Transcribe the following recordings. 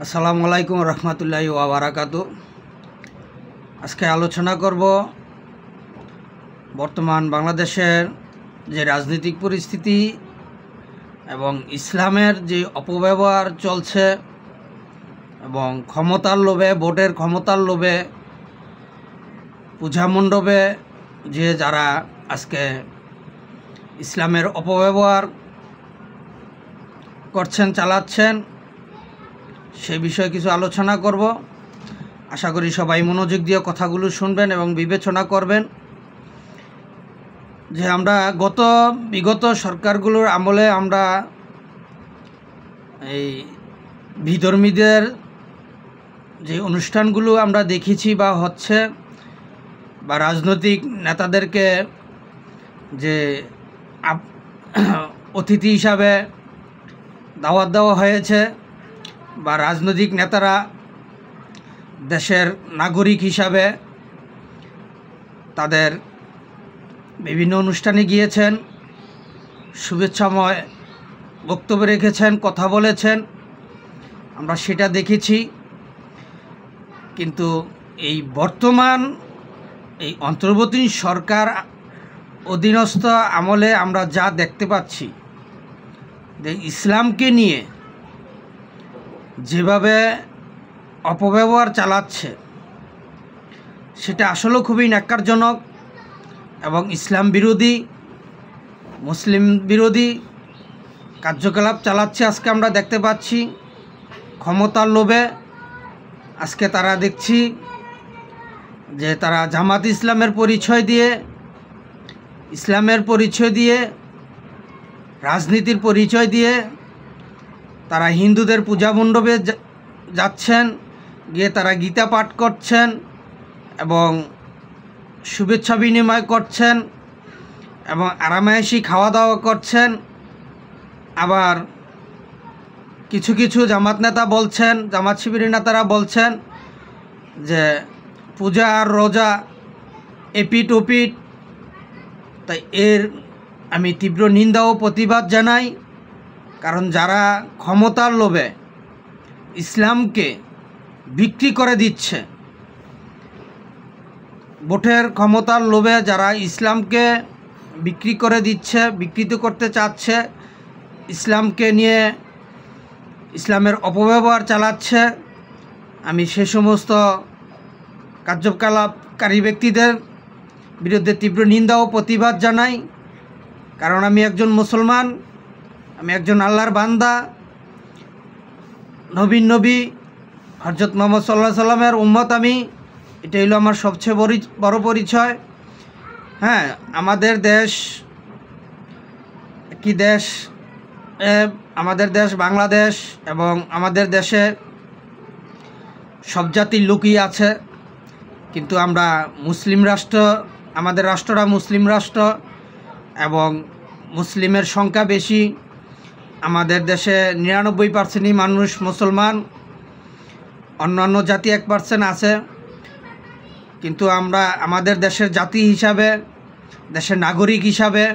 আসসালামু আলাইকুম রহমতুল্লাহি ওয়া বারাকাতু। আজকে আলোচনা করব বর্তমান বাংলাদেশের যে রাজনৈতিক পরিস্থিতি এবং ইসলামের যে অপব্যবহার চলছে এবং ক্ষমতার লোভে, ভোটের ক্ষমতার লোভে, পূজা মণ্ডপে যে যারা আজকে ইসলামের অপব্যবহার করছেন, চালাচ্ছেন, সে বিষয়ে কিছু আলোচনা করব। আশা করি সবাই মনোযোগ দিয়ে কথাগুলো শুনবেন এবং বিবেচনা করবেন যে আমরা বিগত সরকারগুলোর আমলে আমরা এই বিধর্মীদের যে অনুষ্ঠানগুলো আমরা দেখেছি বা হচ্ছে, বা রাজনৈতিক নেতাদেরকে যে অতিথি হিসাবে দাওয়াত দেওয়া হয়েছে, বা রাজনৈতিক নেতারা দেশের নাগরিক হিসাবে তাদের বিভিন্ন অনুষ্ঠানে গিয়েছেন, শুভেচ্ছাময় বক্তব্য রেখেছেন, কথা বলেছেন, আমরা সেটা দেখেছি। কিন্তু এই বর্তমান এই অন্তর্বর্তী সরকার অধীনস্থ আমলে আমরা যা দেখতে পাচ্ছি যে ইসলামকে নিয়ে যেভাবে অপব্যবহার চালাচ্ছে, সেটা আসলে খুবই ন্যাক্কারজনক এবং ইসলাম বিরোধী, মুসলিম বিরোধী কার্যকলাপ চালাচ্ছে। আজকে আমরা দেখতে পাচ্ছি ক্ষমতার লোভে আজকে তারা দেখছি যে তারা জামাত ইসলামের পরিচয় দিয়ে, ইসলামের পরিচয় দিয়ে, রাজনীতির পরিচয় দিয়ে তারা হিন্দুদের পূজা মণ্ডপে যাচ্ছেন, গিয়ে তারা গীতা পাঠ করছেন এবং শুভেচ্ছা বিনিময় করছেন এবং আরামায়েশি খাওয়া দাওয়া করছেন। আবার কিছু কিছু জামাত নেতা বলছেন, জামাত শিবিরের নেতারা বলছেন যে পূজা আর রোজা এপিট ওপিট। তাই এর আমি তীব্র নিন্দা ও প্রতিবাদ জানাই। কারণ যারা ক্ষমতার লোভে ইসলামকে বিক্রি করে দিচ্ছে, ভোটের ক্ষমতার লোভে যারা ইসলামকে বিক্রি করে দিচ্ছে, বিকৃত করতে চাচ্ছে, ইসলামকে নিয়ে ইসলামের অপব্যবহার চালাচ্ছে, আমি সে সমস্ত কার্যকলাপকারী ব্যক্তিদের বিরুদ্ধে তীব্র নিন্দা ও প্রতিবাদ জানাই। কারণ আমি একজন মুসলমান, আমি একজন আল্লাহর বান্দা, নবী হযরত মুহাম্মদ সাল্লাল্লাহু আলাইহি সাল্লামের উম্মত আমি। এটা হলো আমার সবচেয়ে বড় পরিচয়। হ্যাঁ, আমাদের দেশ কি দেশ, আমাদের দেশ বাংলাদেশ, এবং আমাদের দেশে সব জাতির লোকই আছে, কিন্তু আমরা মুসলিম রাষ্ট্র, আমাদের রাষ্ট্রটা মুসলিম রাষ্ট্র এবং মুসলিমের সংখ্যা বেশি। আমাদের দেশে 99%ই মানুষ মুসলমান, অন্যান্য জাতি 1% আছে। কিন্তু আমরা আমাদের দেশের জাতি হিসাবে, দেশের নাগরিক হিসাবে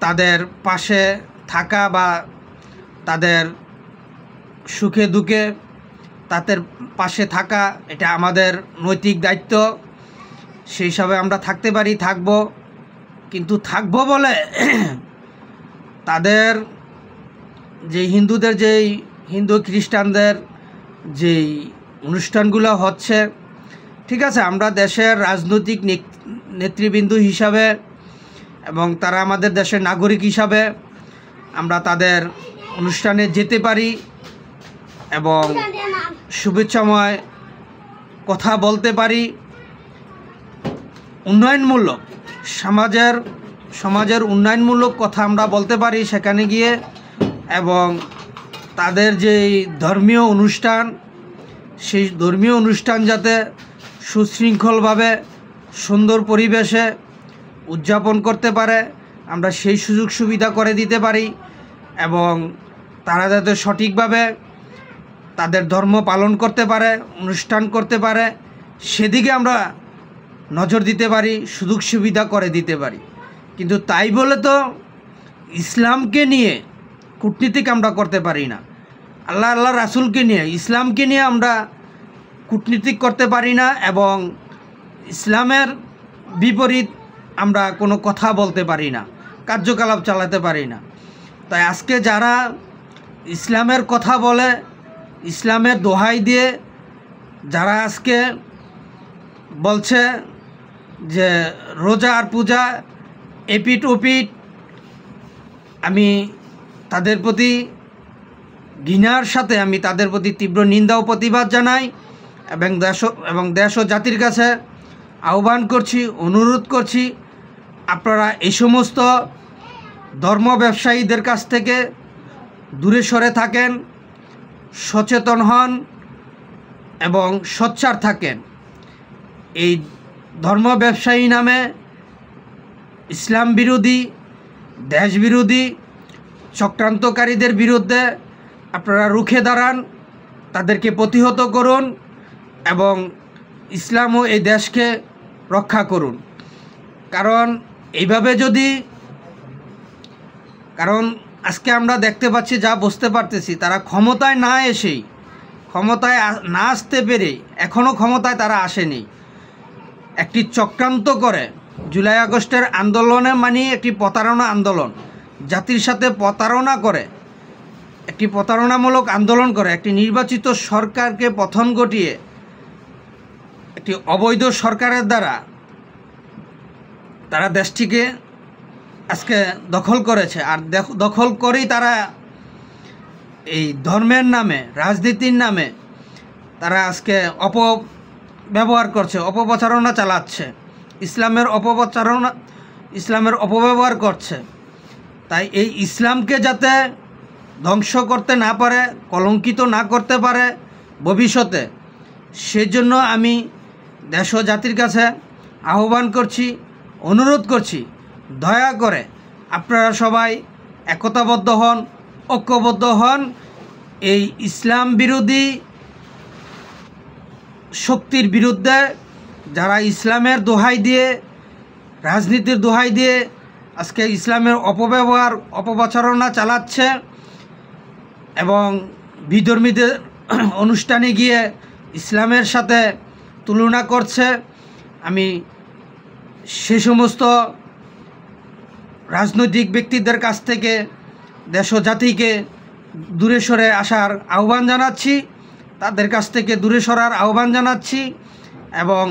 তাদের পাশে থাকা বা তাদের সুখে দুঃখে তাদের পাশে থাকা, এটা আমাদের নৈতিক দায়িত্ব। সেই হিসাবে আমরা থাকতে পারি, থাকব। কিন্তু থাকব বলে তাদের যে হিন্দুদের, যেই হিন্দু খ্রিস্টানদের যেই অনুষ্ঠানগুলো হচ্ছে, ঠিক আছে, আমরা দেশের রাজনৈতিক নেতৃবৃন্দ হিসাবে এবং তারা আমাদের দেশের নাগরিক হিসাবে আমরা তাদের অনুষ্ঠানে যেতে পারি এবং শুভেচ্ছাময় কথা বলতে পারি, উন্নয়নমূলক সমাজের উন্নয়নমূলক কথা আমরা বলতে পারি সেখানে গিয়ে। এবং তাদের যেই ধর্মীয় অনুষ্ঠান, সেই ধর্মীয় অনুষ্ঠান যাতে সুশৃঙ্খলভাবে সুন্দর পরিবেশে উদযাপন করতে পারে, আমরা সেই সুযোগ সুবিধা করে দিতে পারি এবং তারা যাতে সঠিকভাবে তাদের ধর্ম পালন করতে পারে, অনুষ্ঠান করতে পারে, সেদিকে আমরা নজর দিতে পারি, সুযোগ সুবিধা করে দিতে পারি। কিন্তু তাই বলে তো ইসলামকে নিয়ে কূটনীতিক আমরা করতে পারি না। আল্লাহ রাসূলকে নিয়ে, ইসলামকে নিয়ে আমরা কূটনীতি করতে পারি না এবং ইসলামের বিপরীত আমরা কোনো কথা বলতে পারি না, কার্যকলাপ চালাতে পারি না। তাই আজকে যারা ইসলামের কথা বলে, ইসলামের দোহাই দিয়ে যারা আজকে বলছে যে রোজা আর পূজা এপিট ওপিট, আমি তাদের প্রতি ঘৃণার সাথে আমি তাদের প্রতি তীব্র নিন্দা ও প্রতিবাদ জানাই এবং দেশ ও জাতির কাছে আহ্বান করছি, অনুরোধ করছি, আপনারা এই সমস্ত ধর্ম ব্যবসায়ীদের কাছ থেকে দূরে সরে থাকেন, সচেতন হন এবং সোচ্চার থাকেন। এই ধর্ম ব্যবসায়ী নামে ইসলাম বিরোধী, দেশ বিরোধী চক্রান্তকারীদের বিরুদ্ধে আপনারা রুখে দাঁড়ান, তাদেরকে প্রতিহত করুন এবং ইসলাম ও এই দেশকে রক্ষা করুন। কারণ আজকে আমরা দেখতে পাচ্ছি, যা বুঝতে পারতেছি, তারা ক্ষমতায় না এসেই, ক্ষমতায় না আসতে পেরে এখনও ক্ষমতায় তারা আসেনি, একটি চক্রান্ত করে জুলাই আগস্টের আন্দোলনে একটি প্রতারণা আন্দোলন, জাতির সাথে প্রতারণা করে, একটি প্রতারণামূলক আন্দোলন করে একটি নির্বাচিত সরকারকে পতন ঘটিয়ে একটি অবৈধ সরকারের দ্বারা তারা দেশটিকে আজকে দখল করেছে। আর দখল করেই তারা এই ধর্মের নামে, রাজনীতির নামে তারা আজকে অপব্যবহার করছে, অপপ্রচারণা চালাচ্ছে, ইসলামের অপব্যবহার করছে। তাই এই ইসলামকে যাতে ধ্বংস করতে না পারে, কলঙ্কিত না করতে পারে ভবিষ্যতে, সেজন্য আমি দেশ ও জাতির কাছে আহ্বান করছি, অনুরোধ করছি, দয়া করে আপনারা সবাই একতাবদ্ধ হন, ঐক্যবদ্ধ হন। এই ইসলাম বিরোধী শক্তির বিরুদ্ধে, যারা ইসলামের দোহাই দিয়ে, রাজনীতির দোহাই দিয়ে আজকে ইসলামের অপব্যবহার, অপপ্রচারণা চালাচ্ছে এবং বিধর্মীদের অনুষ্ঠানে গিয়ে ইসলামের সাথে তুলনা করছে, আমি সে সমস্ত রাজনৈতিক ব্যক্তিদের কাছ থেকে দেশ ও জাতিকে দূরে সরে আসার আহ্বান জানাচ্ছি, তাদের কাছ থেকে দূরে সরার আহ্বান জানাচ্ছি এবং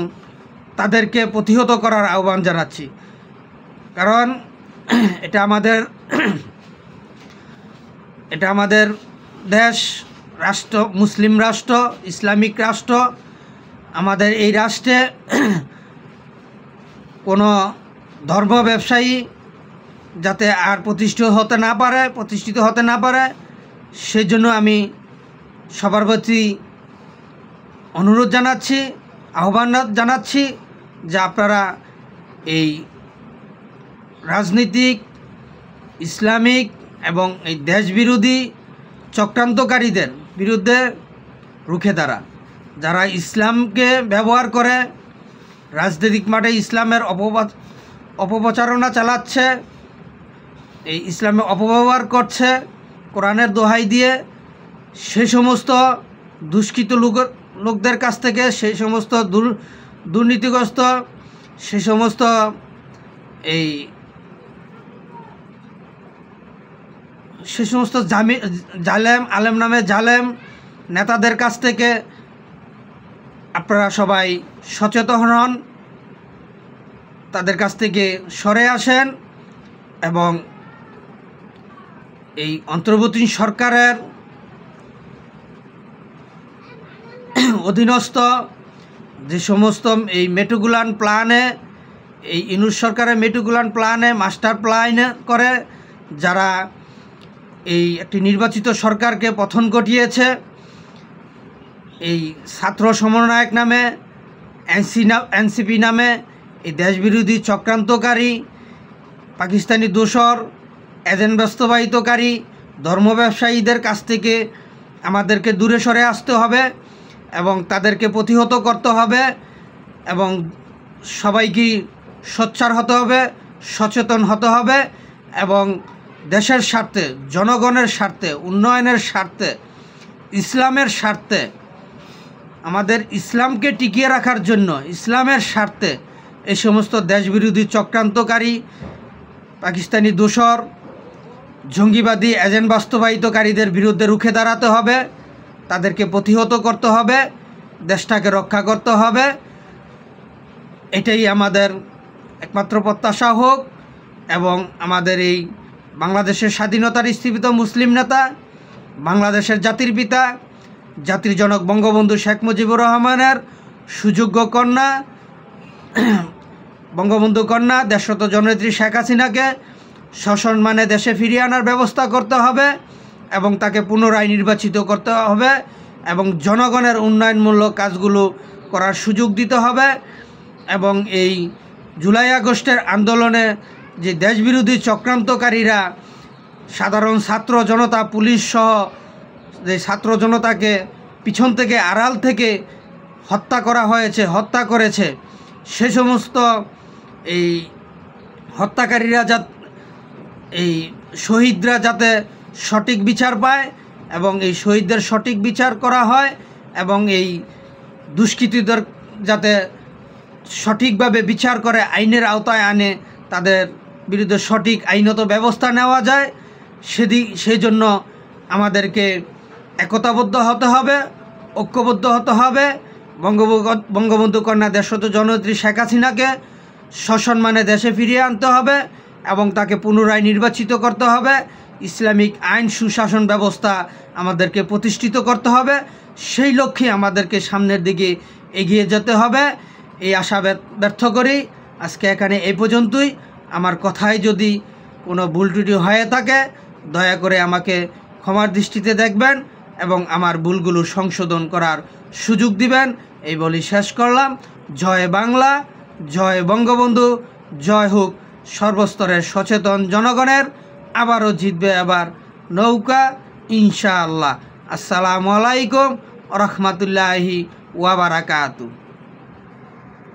তাদেরকে প্রতিহত করার আহ্বান জানাচ্ছি। কারণ এটা আমাদের দেশ, রাষ্ট্র, মুসলিম রাষ্ট্র, ইসলামিক রাষ্ট্র। আমাদের এই রাষ্ট্রে কোনো ধর্ম ব্যবসায়ী যাতে আর প্রতিষ্ঠিত হতে না পারে সেজন্য আমি সবার প্রতি অনুরোধ জানাচ্ছি, আহ্বান জানাচ্ছি যে আপনারা এই রাজনীতিক, ইসলামিক এবং এই দেশবিরোধী চক্রান্তকারীদের বিরুদ্ধে রুখে দাঁড়ান। যারা ইসলামকে ব্যবহার করে রাজনৈতিক মাঠে ইসলামের অপপ্রচারণা চালাচ্ছে, এই ইসলামে অপব্যবহার করছে কোরআনের দোহাই দিয়ে, সেই সমস্ত দুষ্কৃত লোকদের কাছ থেকে, সেই সমস্ত দুর্নীতিগ্রস্ত, সেই সমস্ত জালেম, আলেম নামে জালেম নেতাদের কাছ থেকে আপনারা সবাই সচেতন হন, তাদের কাছ থেকে সরে আসেন এবং এই অন্তর্বর্তী সরকারের অধীনস্থ যে সমস্ত এই মেট্রোগুলান প্ল্যানে, এই ইউনূস সরকারের মেট্রোগুলান প্ল্যানে, মাস্টার প্ল্যান করে যারা এই একটি নির্বাচিত সরকারকে পতন ঘটিয়েছে, এই ছাত্র সমন্বয়ক নামে, এনসিপি নামে এই দেশবিরোধী চক্রান্তকারী, পাকিস্তানি দোসর, এজেন্ট বাস্তবায়িতকারী ধর্ম ব্যবসায়ীদের কাছ থেকে আমাদেরকে দূরে সরে আসতে হবে এবং তাদেরকে প্রতিহত করতে হবে এবং সবাইকে সোচ্চার হতে হবে, সচেতন হতে হবে এবং দেশের স্বার্থে, জনগণের স্বার্থে, উন্নয়নের স্বার্থে ইসলামের স্বার্থে, আমাদের ইসলামকে টিকিয়ে রাখার জন্য, ইসলামের স্বার্থে এই সমস্ত দেশবিরোধী চক্রান্তকারী, পাকিস্তানি দোসর, জঙ্গিবাদী এজেন্ট বাস্তবায়িতকারীদের বিরুদ্ধে রুখে দাঁড়াতে হবে, তাদেরকে প্রতিহত করতে হবে, দেশটাকে রক্ষা করতে হবে। এটাই আমাদের একমাত্র প্রত্যাশা হোক। এবং আমাদের এই বাংলাদেশের স্বাধীনতার স্থীপিত মুসলিম নেতা, বাংলাদেশের জাতির পিতা, জাতির জনক বঙ্গবন্ধু শেখ মুজিবুর রহমানের সুযোগ্য কন্যা, বঙ্গবন্ধু কন্যা দেশরত জননেত্রী শেখ হাসিনাকে সসম্মানে দেশে ফিরিয়ে আনার ব্যবস্থা করতে হবে এবং তাকে পুনরায় নির্বাচিত করতে হবে এবং জনগণের উন্নয়নমূলক কাজগুলো করার সুযোগ দিতে হবে। এবং এই জুলাই আগস্টের আন্দোলনে যে দেশবিরোধী চক্রান্তকারীরা সাধারণ ছাত্র জনতা, পুলিশ সহ যে ছাত্র জনতাকে পিছন থেকে, আড়াল থেকে হত্যা করেছে, সে সমস্ত এই হত্যাকারীরা এই শহীদরা যাতে সঠিক বিচার পায় এবং এই শহীদদের সঠিক বিচার করা হয় এবং এই দুষ্কৃতীদের যাতে সঠিকভাবে বিচার করে আইনের আওতায় আনে, তাদের বিরুদ্ধে সঠিক আইনত ব্যবস্থা নেওয়া যায়, সেই জন্য আমাদেরকে একতাবদ্ধ হতে হবে, ঐক্যবদ্ধ হতে হবে। বঙ্গবন্ধু কন্যা দেশরত জননেত্রী শেখ হাসিনাকে সসম্মানে দেশে ফিরিয়ে আনতে হবে এবং তাকে পুনরায় নির্বাচিত করতে হবে। ইসলামিক আইন সুশাসন ব্যবস্থা আমাদেরকে প্রতিষ্ঠিত করতে হবে। সেই লক্ষ্যে আমাদেরকে সামনের দিকে এগিয়ে যেতে হবে। এই আশা ব্যর্থ করি। আজকে এখানে এই পর্যন্তই। আমার কথায় যদি কোনো ভুল ত্রুটি হয়ে থাকে দয়া করে আমাকে ক্ষমার দৃষ্টিতে দেখবেন এবং আমার ভুলগুলো সংশোধন করার সুযোগ দিবেন। এই বলি শেষ করলাম। জয় বাংলা, জয় বঙ্গবন্ধু, জয় হোক সর্বস্তরের সচেতন জনগণের। আবারও জিতবে আবার নৌকা ইনশাআল্লাহ। আসসালামু আলাইকুম ওয়া রাহমাতুল্লাহি ওয়া বারাকাতুহু।